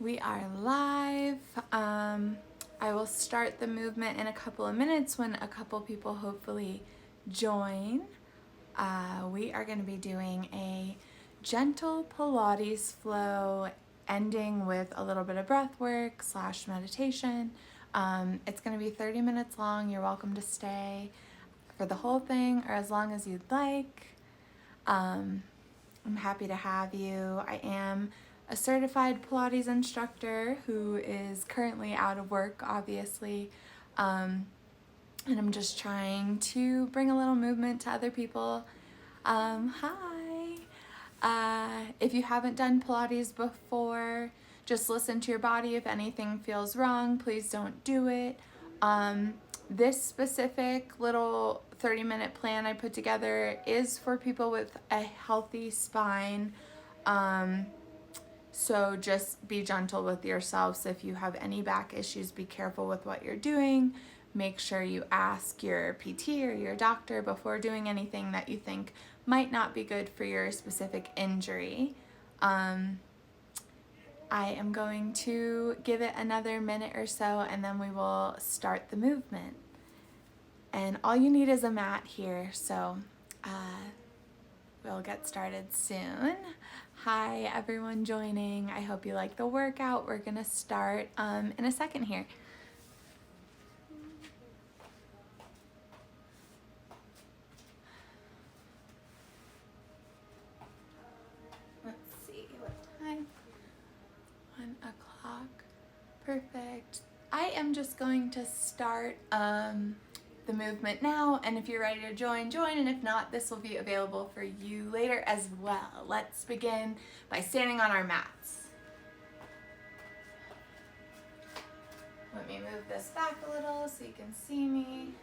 We are live. I will start the movement in a couple of minutes when a couple people hopefully join. We are going to be doing a gentle Pilates flow, ending with a little bit of breath work / meditation. It's going to be 30 minutes long. You're welcome to stay for the whole thing or as long as you'd like. I'm happy to have you. I am a certified Pilates instructor who is currently out of work, obviously, and I'm just trying to bring a little movement to other people. Hi! If you haven't done Pilates before, just listen to your body. If anything feels wrong, please don't do it. This specific little 30-minute plan I put together is for people with a healthy spine. So just be gentle with yourselves. If you have any back issues, be careful with what you're doing. Make sure you ask your PT or your doctor before doing anything that you think might not be good for your specific injury. I am going to give it another minute or so and then we will start the movement. And all you need is a mat here, so we'll get started soon. Hi everyone joining. I hope you like the workout. We're gonna start in a second here. Let's see what time. 1 o'clock. Perfect. I am just going to start the movement now, and if you're ready to join, and if not, this will be available for you later as well. Let's begin by standing on our mats. Let me move this back a little so you can see me.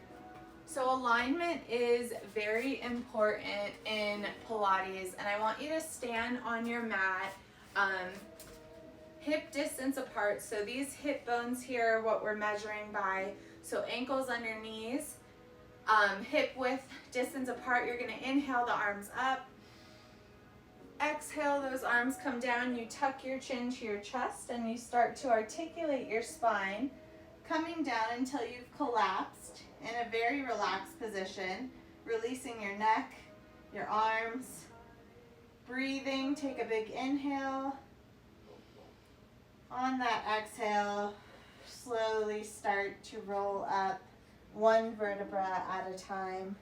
So alignment is very important in Pilates, and I want you to stand on your mat hip distance apart. So these hip bones here are what we're measuring by. So ankles under knees, hip width distance apart. You're going to inhale the arms up. Exhale, those arms come down. You tuck your chin to your chest and you start to articulate your spine, coming down until you've collapsed in a very relaxed position, releasing your neck, your arms. Breathing, take a big inhale. On that exhale, slowly start to roll up one vertebra at a time.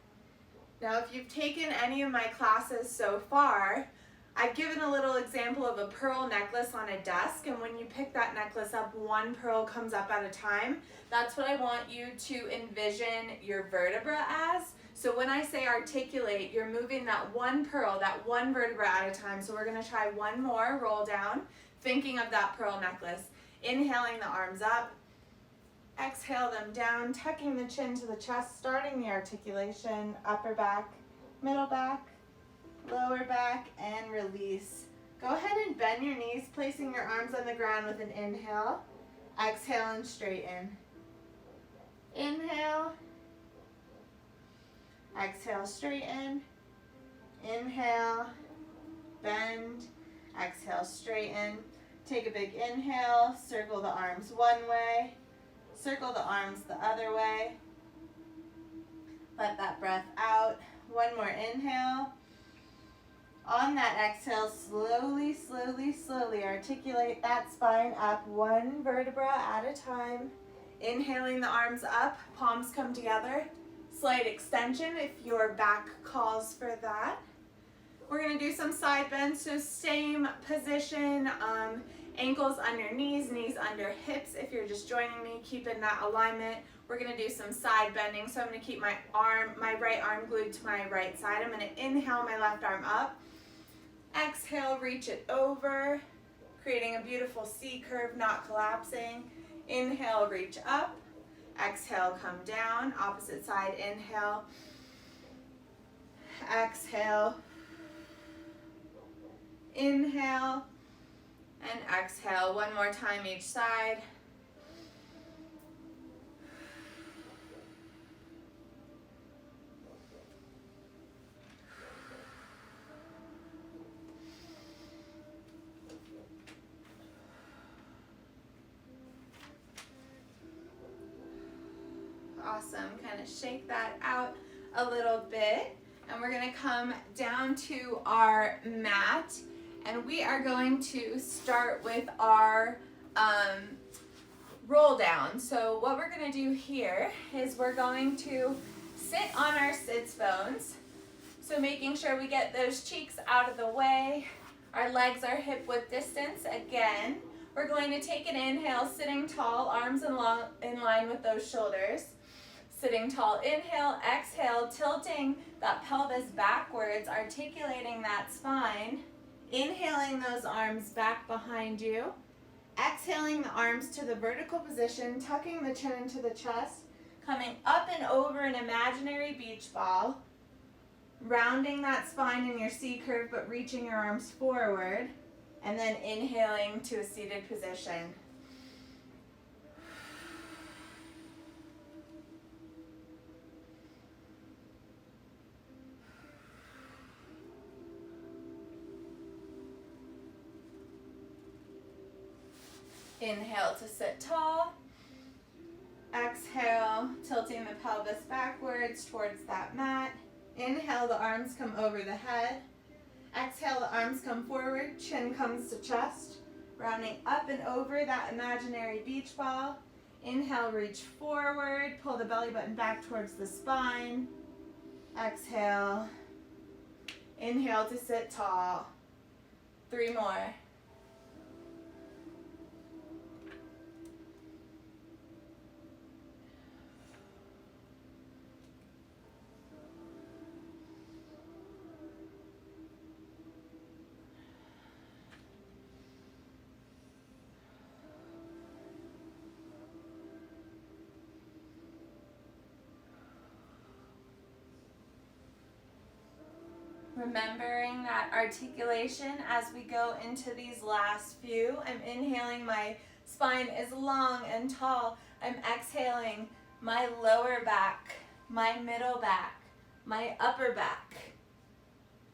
Now, if you've taken any of my classes so far, I've given a little example of a pearl necklace on a desk, and when you pick that necklace up, one pearl comes up at a time. That's what I want you to envision your vertebra as. So when I say articulate, you're moving that one pearl, that one vertebra at a time. So we're going to try one more, roll down, thinking of that pearl necklace. Inhaling the arms up. Exhale them down, tucking the chin to the chest, starting the articulation, upper back, middle back, lower back, and release. Go ahead and bend your knees, placing your arms on the ground with an inhale. Exhale and straighten. Inhale. Exhale, straighten. Inhale, bend. Exhale, straighten. Take a big inhale, circle the arms one way. Circle the arms the other way. Let that breath out. One more inhale. On that exhale, slowly, slowly, slowly articulate that spine up one vertebra at a time. Inhaling the arms up, palms come together. Slight extension if your back calls for that. We're going to do some side bends, so same position. Ankles under knees, knees under hips. If you're just joining me, keep in that alignment. We're going to do some side bending. So I'm going to keep my right arm glued to my right side. I'm going to inhale my left arm up. Exhale, reach it over, creating a beautiful C curve, not collapsing. Inhale, reach up. Exhale, come down. Opposite side, inhale. Exhale. Inhale. And exhale, one more time each side. Awesome. Kind of shake that out a little bit. And we're going to come down to our mat. And we are going to start with our roll down. So what we're going to do here is we're going to sit on our sits bones. So making sure we get those cheeks out of the way. Our legs are hip width distance. Again, we're going to take an inhale, sitting tall, arms in line with those shoulders. Sitting tall, inhale, exhale, tilting that pelvis backwards, articulating that spine. Inhaling those arms back behind you. Exhaling the arms to the vertical position, tucking the chin into the chest, coming up and over an imaginary beach ball. Rounding that spine in your C curve, but reaching your arms forward, and then inhaling to a seated position. Inhale to sit tall. Exhale, tilting the pelvis backwards towards that mat. Inhale, the arms come over the head. Exhale, the arms come forward, chin comes to chest. Rounding up and over that imaginary beach ball. Inhale, reach forward, pull the belly button back towards the spine. Exhale. Inhale to sit tall. 3 more. Remembering that articulation as we go into these last few. I'm inhaling, my spine is long and tall. I'm exhaling, my lower back, my middle back, my upper back,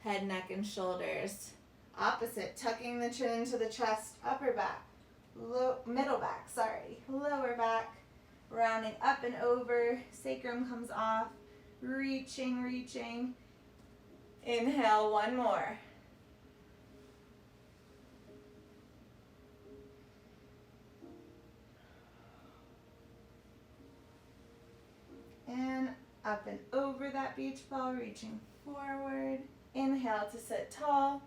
head, neck, and shoulders. Opposite, tucking the chin into the chest, upper back, middle back, lower back, rounding up and over, sacrum comes off, reaching. Inhale, 1 more. And up and over that beach ball, reaching forward. Inhale to sit tall.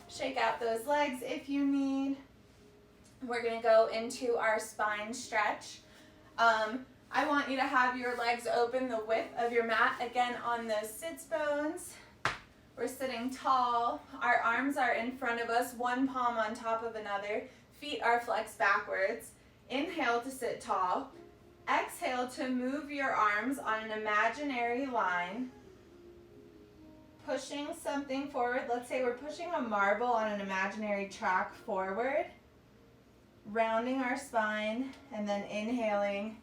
Shake out those legs if you need. We're going to go into our spine stretch. I want you to have your legs open the width of your mat, again on those sits bones. We're sitting tall, our arms are in front of us, one palm on top of another, feet are flexed backwards. Inhale to sit tall. Exhale to move your arms on an imaginary line, pushing something forward. Let's say we're pushing a marble on an imaginary track forward, rounding our spine, and then inhaling,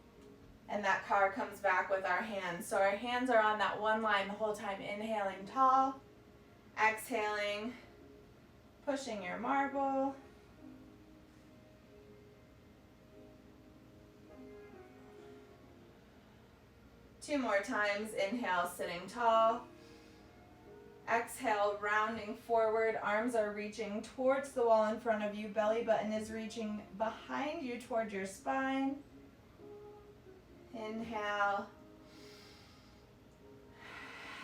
and that car comes back with our hands. So our hands are on that one line the whole time, inhaling tall. Exhaling, pushing your marble. Two more times. Inhale, sitting tall. Exhale, rounding forward. Arms are reaching towards the wall in front of you. Belly button is reaching behind you toward your spine. Inhale.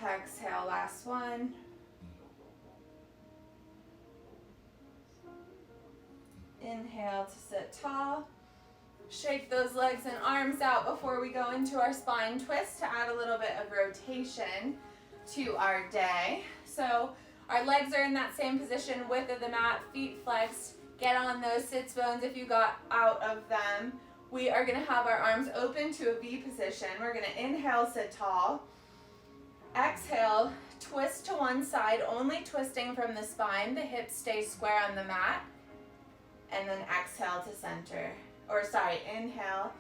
Exhale, last one. Inhale to sit tall. Shake those legs and arms out before we go into our spine twist to add a little bit of rotation to our day. So our legs are in that same position, width of the mat, feet flexed. Get on those sits bones if you got out of them. We are going to have our arms open to a V position. We're going to inhale, sit tall. Exhale, twist to one side, only twisting from the spine. The hips stay square on the mat. And then exhale to center. Inhale,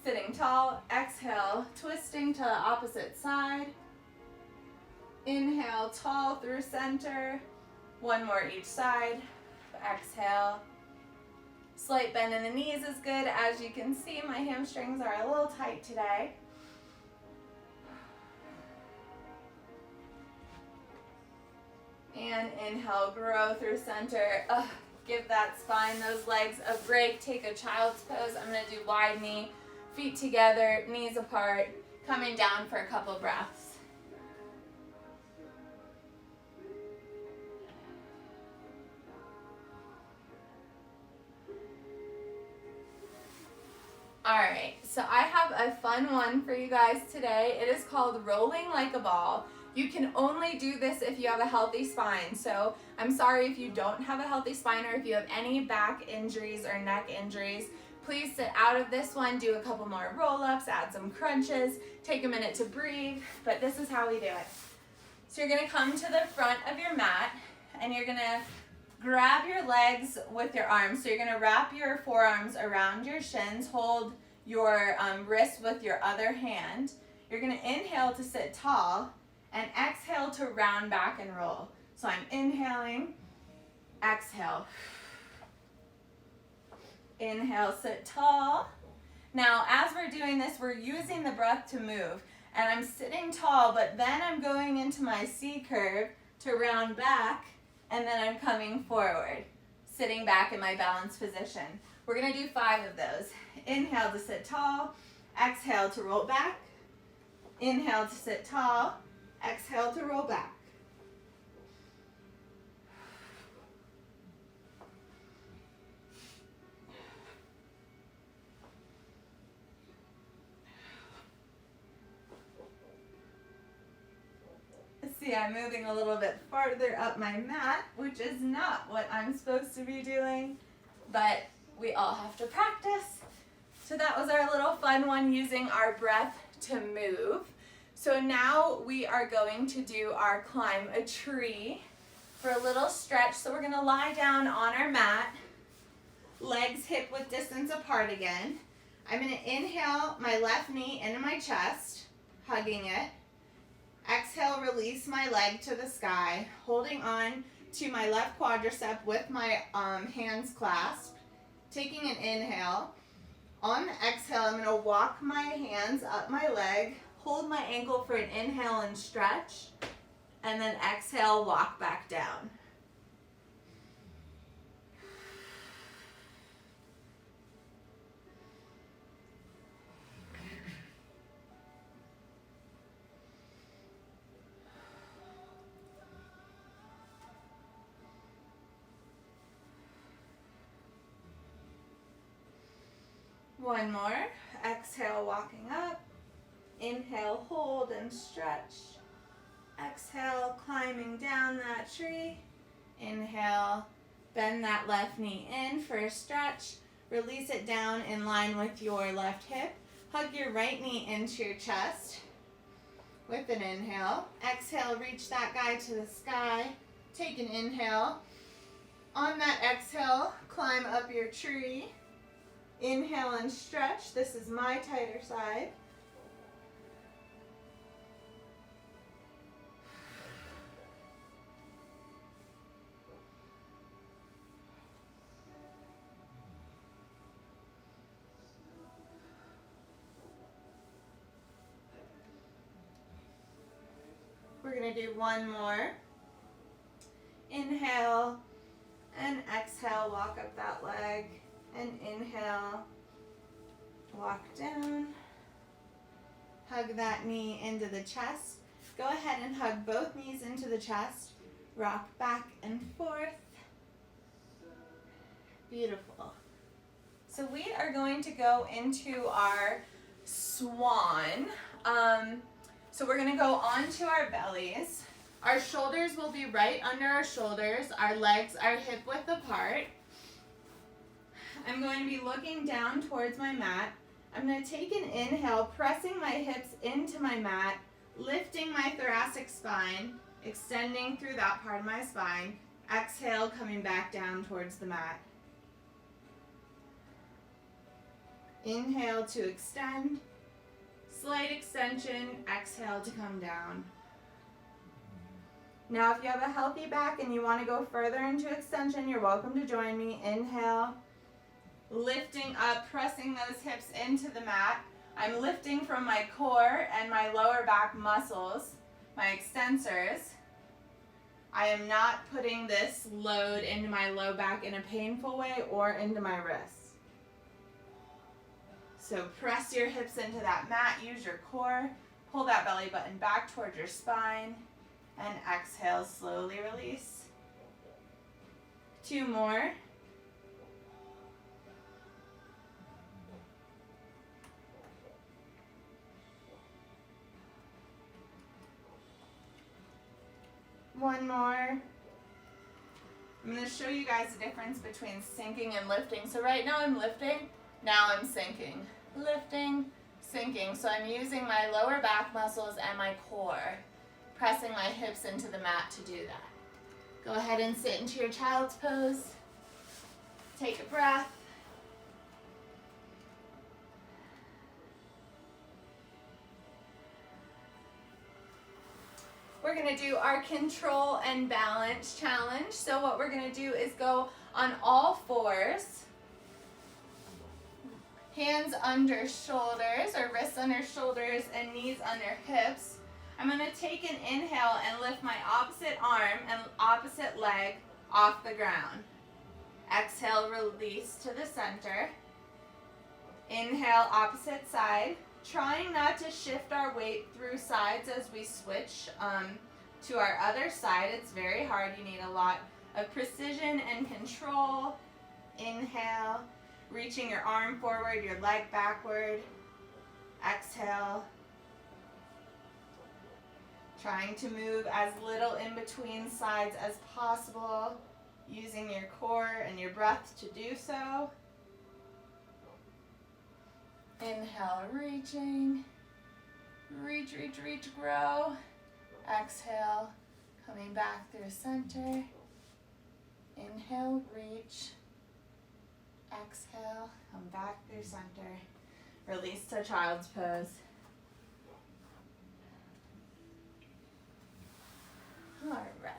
sitting tall. Exhale, twisting to the opposite side. Inhale, tall through center. 1 more each side. Exhale. Slight bend in the knees is good. As you can see, my hamstrings are a little tight today. And inhale, grow through center. Give that spine, those legs a break. Take a child's pose. I'm going to do wide knee, feet together, knees apart, coming down for a couple breaths. Alright, so I have a fun one for you guys today. It is called rolling like a ball. You can only do this if you have a healthy spine. So I'm sorry if you don't have a healthy spine or if you have any back injuries or neck injuries. Please sit out of this one, do a couple more roll-ups, add some crunches, take a minute to breathe, but this is how we do it. So you're going to come to the front of your mat and you're going to grab your legs with your arms. So you're going to wrap your forearms around your shins, hold your wrist with your other hand. You're going to inhale to sit tall and exhale to round back and roll. So I'm inhaling, exhale. Inhale, sit tall. Now, as we're doing this, we're using the breath to move. And I'm sitting tall, but then I'm going into my C curve to round back, and then I'm coming forward, sitting back in my balanced position. We're going to do 5 of those. Inhale to sit tall, exhale to roll back, inhale to sit tall, exhale to roll back. See, I'm moving a little bit farther up my mat, which is not what I'm supposed to be doing, but we all have to practice. So that was our little fun one using our breath to move. So now we are going to do our climb a tree for a little stretch. So we're going to lie down on our mat, legs hip width distance apart again. I'm going to inhale my left knee into my chest, hugging it. Exhale, release my leg to the sky, holding on to my left quadricep with my hands clasped. Taking an inhale. On the exhale, I'm going to walk my hands up my leg, hold my ankle for an inhale and stretch, and then exhale, walk back down. One more. Exhale, walking up. Inhale, hold and stretch. Exhale, climbing down that tree. Inhale, bend that left knee in for a stretch. Release it down in line with your left hip. Hug your right knee into your chest with an inhale. Exhale, reach that guy to the sky. Take an inhale. On that exhale, climb up your tree. Inhale and stretch. This is my tighter side. We're going to do one more. Inhale and exhale, walk up that leg. And inhale, walk down, hug that knee into the chest. Go ahead and hug both knees into the chest. Rock back and forth. Beautiful. So we are going to go into our swan. So we're going to go onto our bellies. Our shoulders will be right under our shoulders. Our legs are hip width apart. I'm going to be looking down towards my mat. I'm going to take an inhale, pressing my hips into my mat, lifting my thoracic spine, extending through that part of my spine. Exhale, coming back down towards the mat. Inhale to extend, slight extension, exhale to come down. Now if you have a healthy back and you want to go further into extension, you're welcome to join me. Inhale. Lifting up, pressing those hips into the mat. I'm lifting from my core and my lower back muscles, my extensors. I am not putting this load into my low back in a painful way or into my wrists. So press your hips into that mat, use your core, pull that belly button back towards your spine, and exhale, slowly release. 2 more. One more. I'm going to show you guys the difference between sinking and lifting. So right now I'm lifting, now I'm sinking. Lifting, sinking. So I'm using my lower back muscles and my core, pressing my hips into the mat to do that. Go ahead and sit into your child's pose. Take a breath. We're going to do our control and balance challenge. So what we're going to do is go on all fours, hands under shoulders or wrists under shoulders and knees under hips. I'm going to take an inhale and lift my opposite arm and opposite leg off the ground. Exhale, release to the center. Inhale, opposite side. Trying not to shift our weight through sides as we switch to our other side. It's very hard. You need a lot of precision and control. Inhale, reaching your arm forward, your leg backward. Exhale. Trying to move as little in between sides as possible, using your core and your breath to do so. Inhale, reaching. Reach, reach, reach, grow. Exhale, coming back through center. Inhale, reach. Exhale, come back through center. Release to child's pose. All right.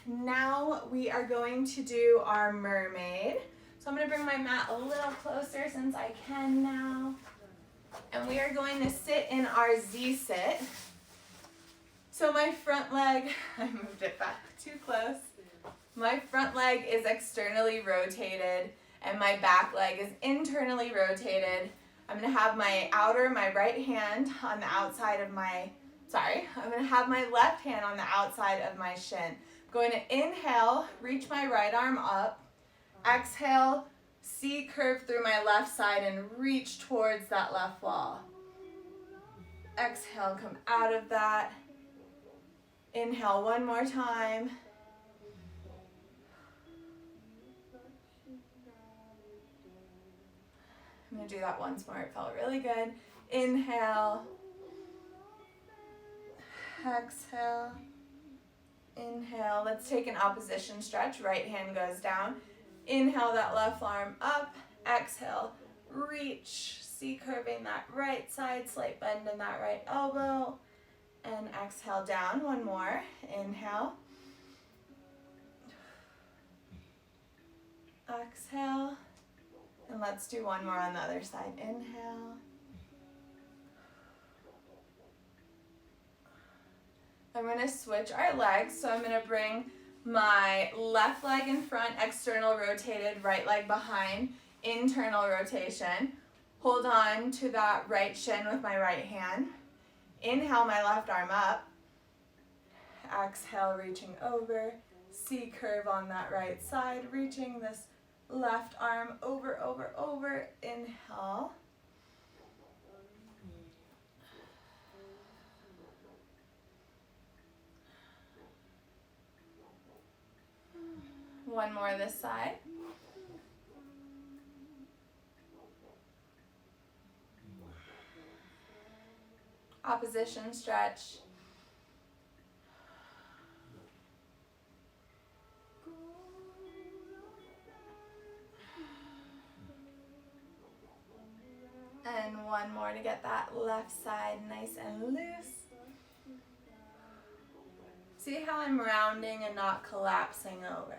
Now we are going to do our mermaid. So I'm going to bring my mat a little closer since I can now. And we are going to sit in our Z-sit. So my front leg, I moved it back too close. My front leg is externally rotated and my back leg is internally rotated. I'm going to have my right hand on the outside of I'm going to have my left hand on the outside of my shin. I'm going to inhale, reach my right arm up. Exhale, C curve through my left side and reach towards that left wall. Exhale, come out of that. Inhale one more time. I'm going to do that once more. It felt really good. Inhale. Exhale. Inhale. Let's take an opposition stretch. Right hand goes down. Inhale that left arm up. Exhale. Reach. C curving that right side. Slight bend in that right elbow. And exhale down. One more. Inhale. Exhale. And let's do one more on the other side. Inhale. I'm going to switch our legs. So I'm going to bring my left leg in front, external rotated, right leg behind, internal rotation. Hold on to that right shin with my right hand. Inhale my left arm up. Exhale, reaching over. C curve on that right side, reaching this left arm over, over, over. Inhale. One more this side. Opposition stretch. And one more to get that left side nice and loose. See how I'm rounding and not collapsing over.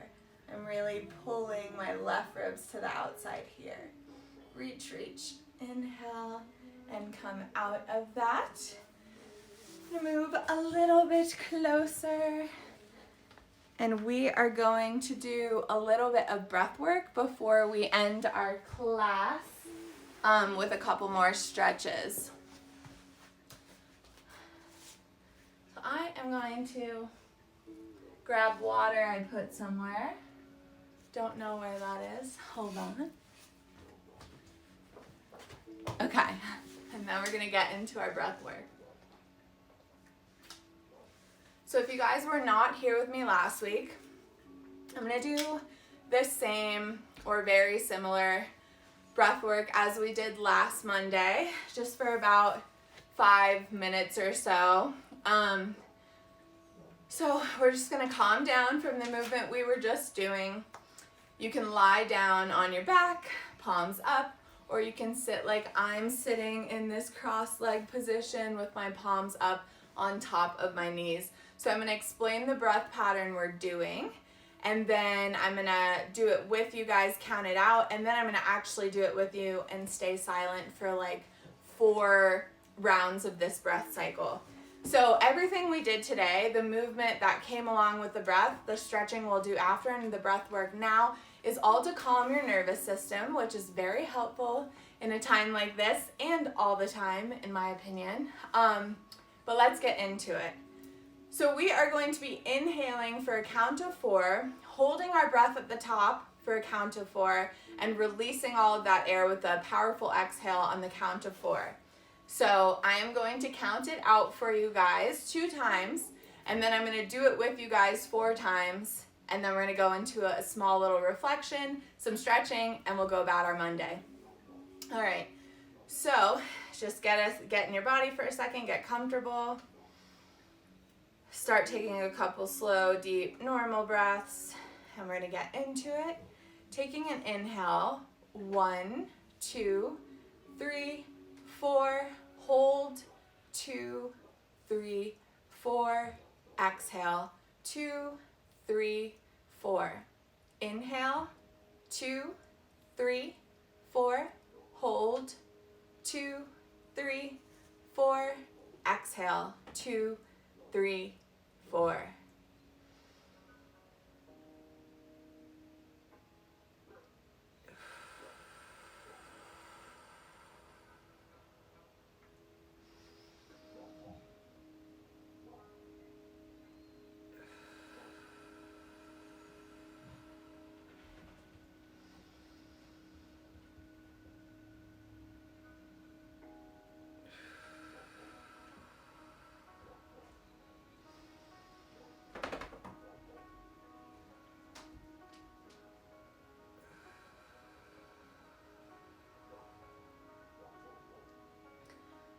I'm really pulling my left ribs to the outside here. Reach, reach. Inhale and come out of that. I'm gonna move a little bit closer. And we are going to do a little bit of breath work before we end our class with a couple more stretches. So I am going to grab water I put somewhere. Don't know where that is. Hold on. Okay, and then we're gonna get into our breath work. So if you guys were not here with me last week, I'm gonna do the same or very similar breath work as we did last Monday, just for about 5 minutes or so. So we're just gonna calm down from the movement we were just doing. You can lie down on your back, palms up, or you can sit like I'm sitting in this cross-legged position with my palms up on top of my knees. So I'm gonna explain the breath pattern we're doing, and then I'm gonna do it with you guys, count it out, and then I'm gonna actually do it with you and stay silent for like 4 rounds of this breath cycle. So everything we did today, the movement that came along with the breath, the stretching we'll do after, and the breath work now, is all to calm your nervous system, which is very helpful in a time like this and all the time, in my opinion. But let's get into it. So we are going to be inhaling for a count of 4, holding our breath at the top for a count of 4, and releasing all of that air with a powerful exhale on the count of 4. So I am going to count it out for you guys 2 times, and then I'm going to do it with you guys 4 times, and then we're going to go into a small little reflection, some stretching, and we'll go about our Monday. All right, so just get in your body for a second, get comfortable. Start taking a couple slow, deep, normal breaths, and we're going to get into it. Taking an inhale, 1, 2, 3, 4, hold, 2, 3, 4, exhale, 2, 3, 4. Inhale, 2, 3, 4, hold, 2, 3, 4, exhale, 2, 3, 4.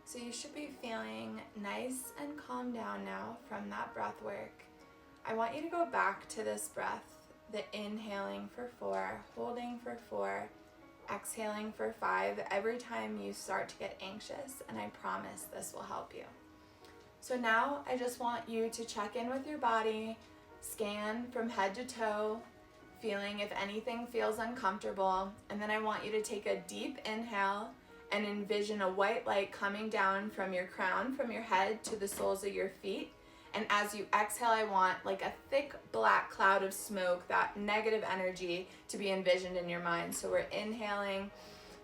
So you should be feeling nice and calm down now from that breath work. I want you to go back to this breath, the inhaling for 4, holding for 4, exhaling for 5 every time you start to get anxious, and I promise this will help you. So now I just want you to check in with your body, scan from head to toe, feeling if anything feels uncomfortable, and then I want you to take a deep inhale and envision a white light coming down from your crown, from your head to the soles of your feet. And as you exhale, I want like a thick black cloud of smoke, that negative energy, to be envisioned in your mind. So we're inhaling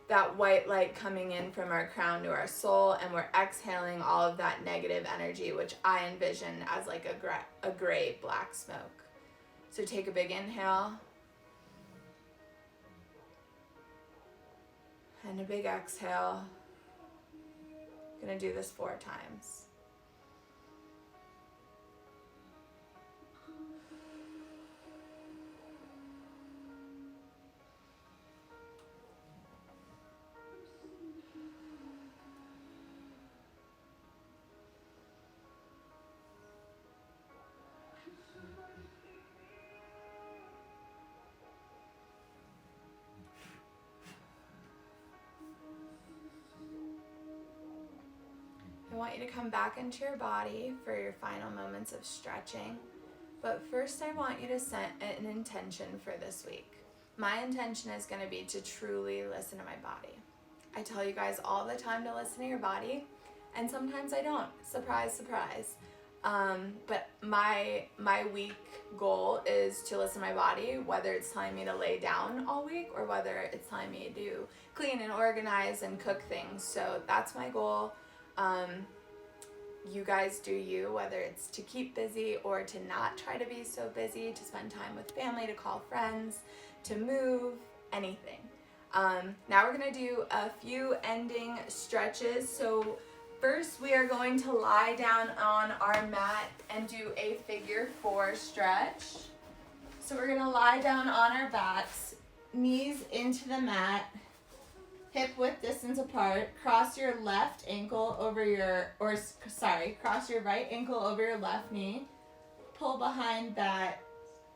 that white light coming in from our crown to our soul, and we're exhaling all of that negative energy, which I envision as like a gray black smoke. So take a big inhale. And a big exhale. I'm gonna do this 4 times. I want you to come back into your body for your final moments of stretching. But first I want you to set an intention for this week. My intention is going to be to truly listen to my body. I tell you guys all the time to listen to your body, and sometimes I don't. Surprise, surprise. But my week goal is to listen to my body, whether it's telling me to lay down all week or whether it's telling me to clean and organize and cook things. So that's my goal. You guys do you, whether it's to keep busy or to not try to be so busy, to spend time with family, to call friends, to move, anything. Now we're gonna do a few ending stretches. So first we are going to lie down on our mat and do a figure 4 stretch. So we're gonna lie down on our backs, knees into the mat, hip width distance apart. Cross your left ankle over cross your right ankle over your left knee. Pull behind that.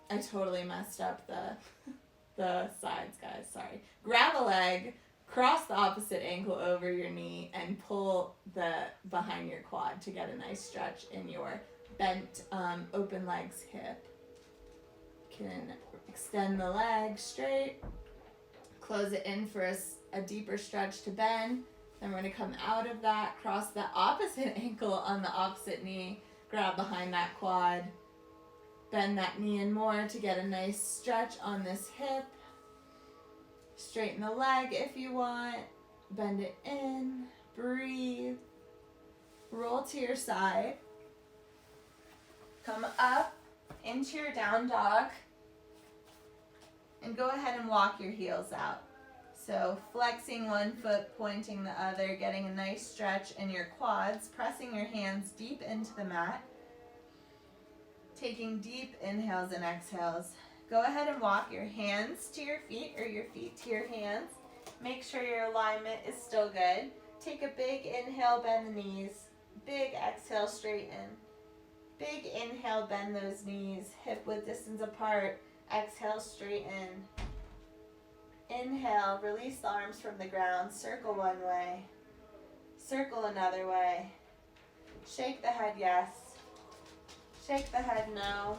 I totally messed up the sides, guys, sorry. Grab a leg, cross the opposite ankle over your knee, and pull behind your quad to get a nice stretch in your bent, open legs hip. Can extend the leg straight, close it in for a deeper stretch to bend. Then we're going to come out of that, cross the opposite ankle on the opposite knee, grab behind that quad, bend that knee in more to get a nice stretch on this hip. Straighten the leg if you want, bend it in, breathe, roll to your side, come up into your down dog, and go ahead and walk your heels out. So flexing one foot, pointing the other, getting a nice stretch in your quads, pressing your hands deep into the mat, taking deep inhales and exhales. Go ahead and walk your hands to your feet or your feet to your hands. Make sure your alignment is still good. Take a big inhale, bend the knees. Big exhale, straighten. Big inhale, bend those knees, hip width distance apart. Exhale, straighten. Inhale, release the arms from the ground. Circle one way. Circle another way. Shake the head yes. Shake the head no.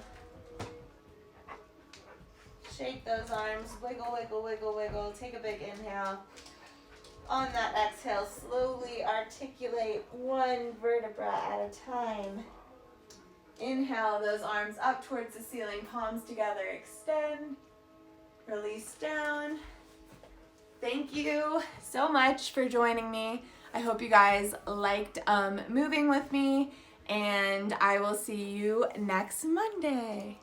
Shake those arms. Wiggle, wiggle, wiggle, wiggle. Take a big inhale. On that exhale, slowly articulate one vertebra at a time. Inhale those arms up towards the ceiling, palms together, extend, release down. Thank you so much for joining me. I hope you guys liked moving with me, and I will see you next Monday.